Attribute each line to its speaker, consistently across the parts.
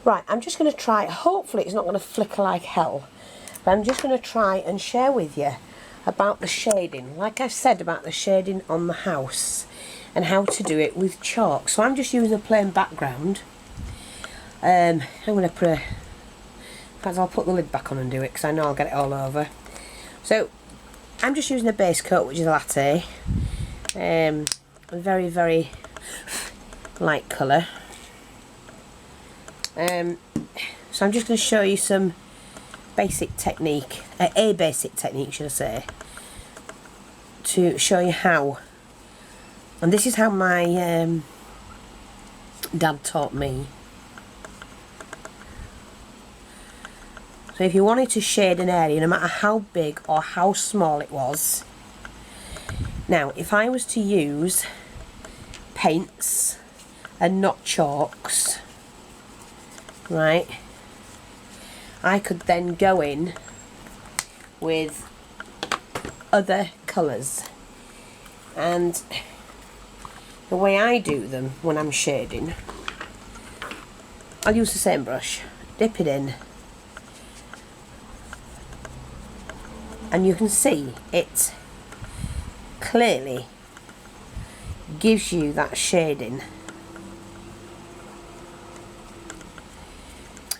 Speaker 1: Right, I'm just going to try, hopefully it's not going to flicker like hell, but I'm just going to try and share with you about the shading. Like I said about the shading on the house and how to do it with chalk. So I'm just using a plain background. I'm going to put a, in fact I'll put the lid back on and do it because I know I'll get it all over. So I'm just using a base coat, which is a latte, a very, very light colour. So I'm just going to show you some basic technique, a basic technique should I say, to show you how, and this is how my dad taught me. So if you wanted to shade an area, no matter how big or how small it was, now if I was to use paints and not chalks, right, I could then go in with other colours, and the way I do them when I'm shading, I'll use the same brush, dip it in, and you can see it clearly gives you that shading.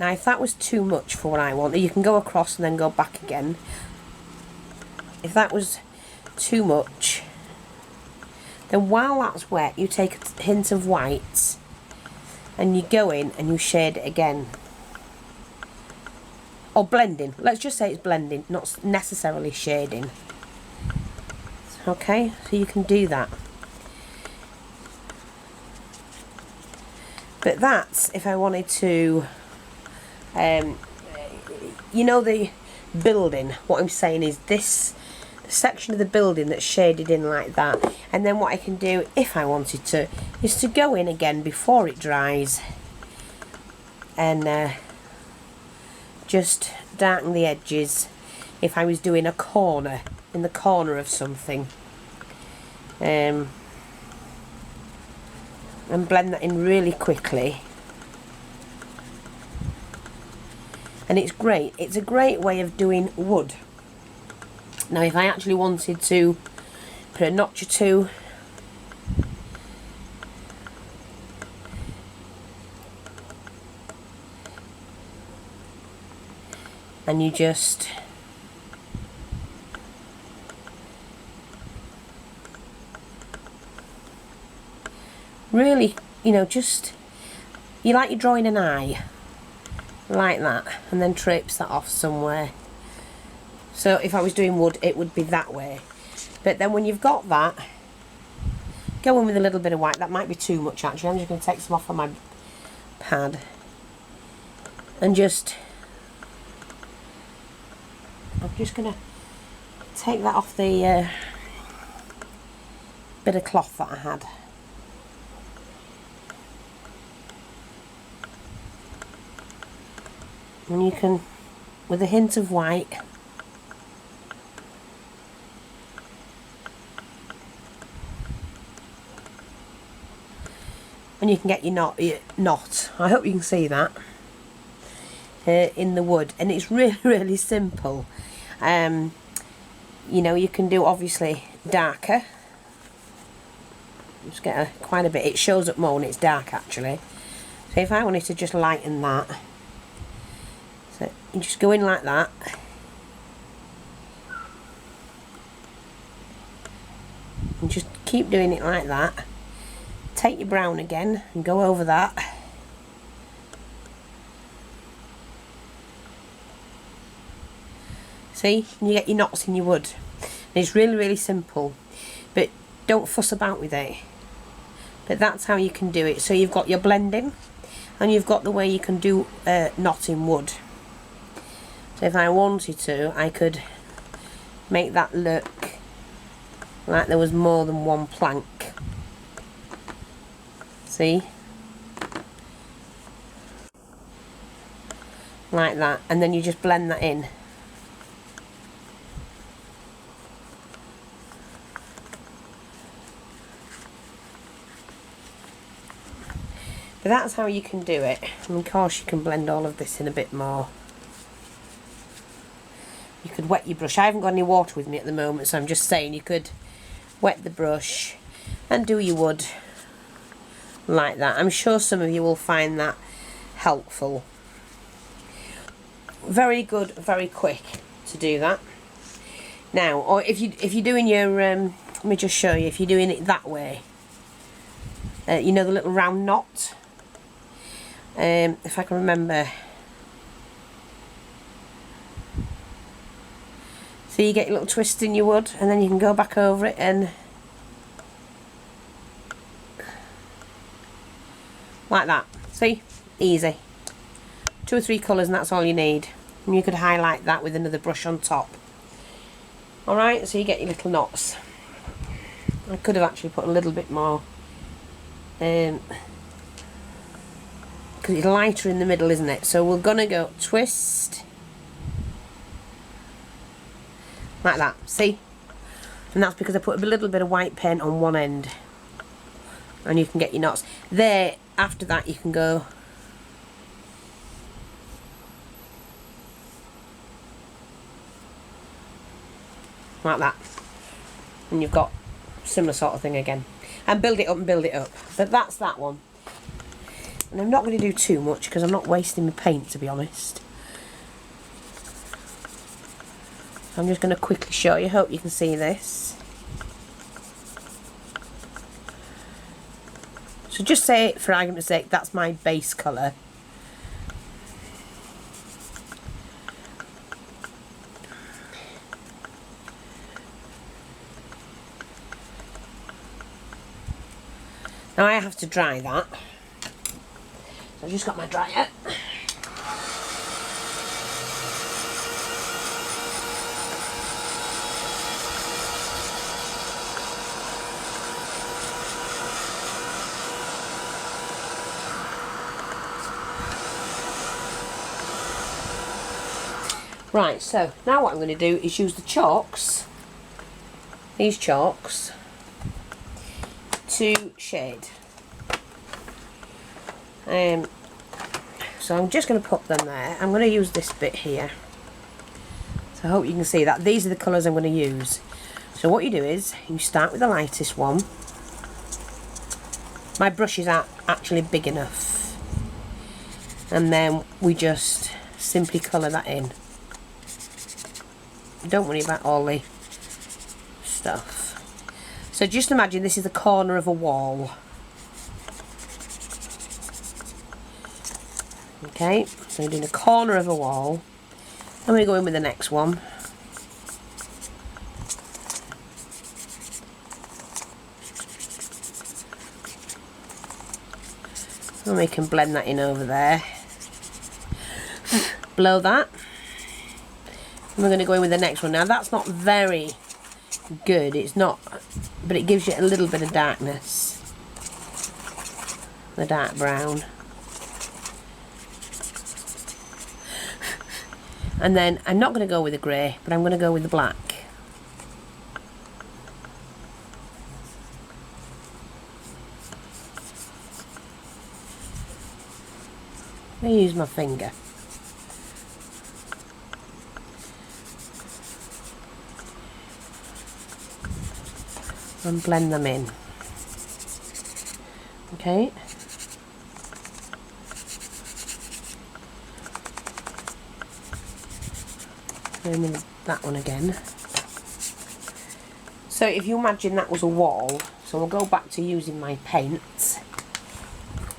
Speaker 1: Now if that was too much for what I want, you can go across and then go back again. If that was too much, then while that's wet you take a hint of white and you go in and you shade it again. Or blending, let's just say it's blending, not necessarily shading. Okay, so you can do that. But that's if I wanted to, you know, the building, what I'm saying is this section of the building that's shaded in like that, and then what I can do if I wanted to is to go in again before it dries and just darken the edges if I was doing a corner, in the corner of something, and blend that in really quickly. And it's great, it's a great way of doing wood. Now if I actually wanted to put a notch or two, and you just really, you know, just, you like you're drawing an eye like that, and then traipse that off somewhere. So if I was doing wood it would be that way, but then when you've got that, go in with a little bit of white. That might be too much actually. I'm just going to take some off on my pad and just, I'm just going to take that off the bit of cloth that I had. And you can, with a hint of white, and you can get your knot. I hope you can see that in the wood, and it's really, really simple. You know, you can do obviously darker. Just get quite a bit. It shows up more when it's dark actually. So if I wanted to just lighten that, so you just go in like that, and just keep doing it like that. Take your brown again and go over that. See, and you get your knots in your wood. And it's really, really simple, but don't fuss about with it. But that's how you can do it. So you've got your blending, and you've got the way you can do knot in wood. So if I wanted to, I could make that look like there was more than one plank. See? Like that, and then you just blend that in. But that's how you can do it. And of course you can blend all of this in a bit more. You could wet your brush. I haven't got any water with me at the moment, so I'm just saying you could wet the brush and do your wood like that. I'm sure some of you will find that helpful. Very good, very quick to do that. Now, or if you're doing your, let me just show you, if you're doing it that way, you know the little round knot? If I can remember. So you get your little twist in your wood, and then you can go back over it and like that. See? Easy. 2 or 3 colours and that's all you need. And you could highlight that with another brush on top. Alright, so you get your little knots. I could have actually put a little bit more, because it's lighter in the middle, isn't it? So we're going to go twist like that, see? And that's because I put a little bit of white paint on one end. And you can get your knots. There, after that you can go like that. And you've got similar sort of thing again. And build it up and build it up. But that's that one. And I'm not going to do too much because I'm not wasting my paint, to be honest. I'm just going to quickly show you. Hope you can see this. So just say, for argument's sake, that's my base colour. Now I have to dry that. So I've just got my dryer. Right, so now what I'm going to do is use the chalks, these chalks, to shade. So I'm just going to put them there. I'm going to use this bit here. So I hope you can see that. These are the colours I'm going to use. So what you do is, you start with the lightest one. My brushes aren't actually big enough. And then we just simply colour that in. Don't worry about all the stuff. So just imagine this is the corner of a wall. Okay, so you're doing a corner of a wall. I'm going to go in with the next one. And we can blend that in over there. Below that. And we're going to go in with the next one. Now that's not very good, it's not, but it gives you a little bit of darkness. The dark brown. And then I'm not going to go with the grey, but I'm going to go with the black. I use my finger. And blend them in. Okay. And then that one again. So if you imagine that was a wall, so we'll go back to using my paints.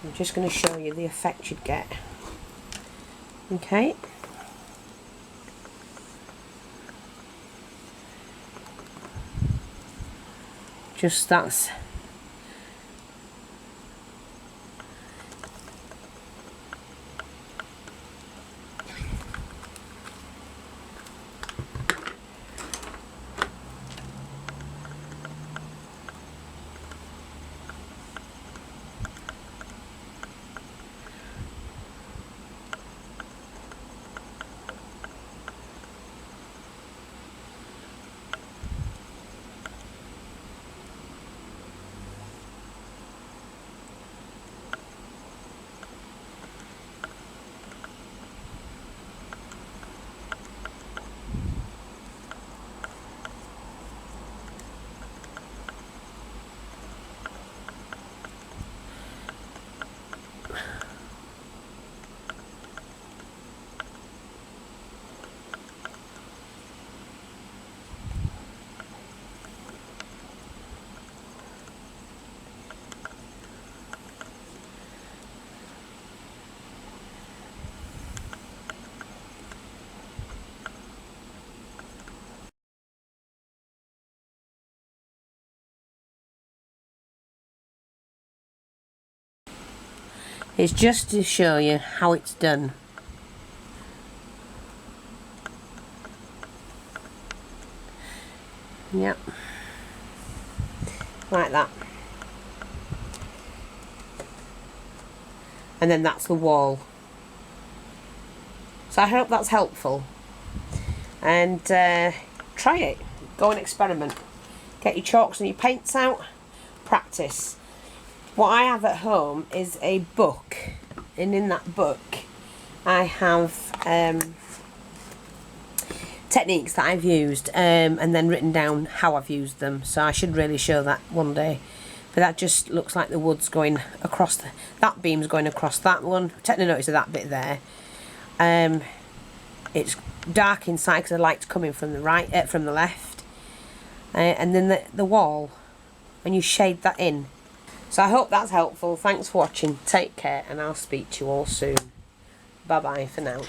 Speaker 1: I'm just going to show you the effect you'd get. Okay. Just that's It's just to show you how it's done. Yep. Like that. And then that's the wall. So I hope that's helpful. And try it. Go and experiment. Get your chalks and your paints out. Practice. What I have at home is a book. And in that book I have techniques that I've used and then written down how I've used them. So I should really show that one day. But that just looks like the wood's going across that beam's going across that one. Take no notice of that bit there. It's dark inside because the light's coming from the right, from the left, and then the wall, and you shade that in. So I hope that's helpful. Thanks for watching. Take care, and I'll speak to you all soon. Bye bye for now.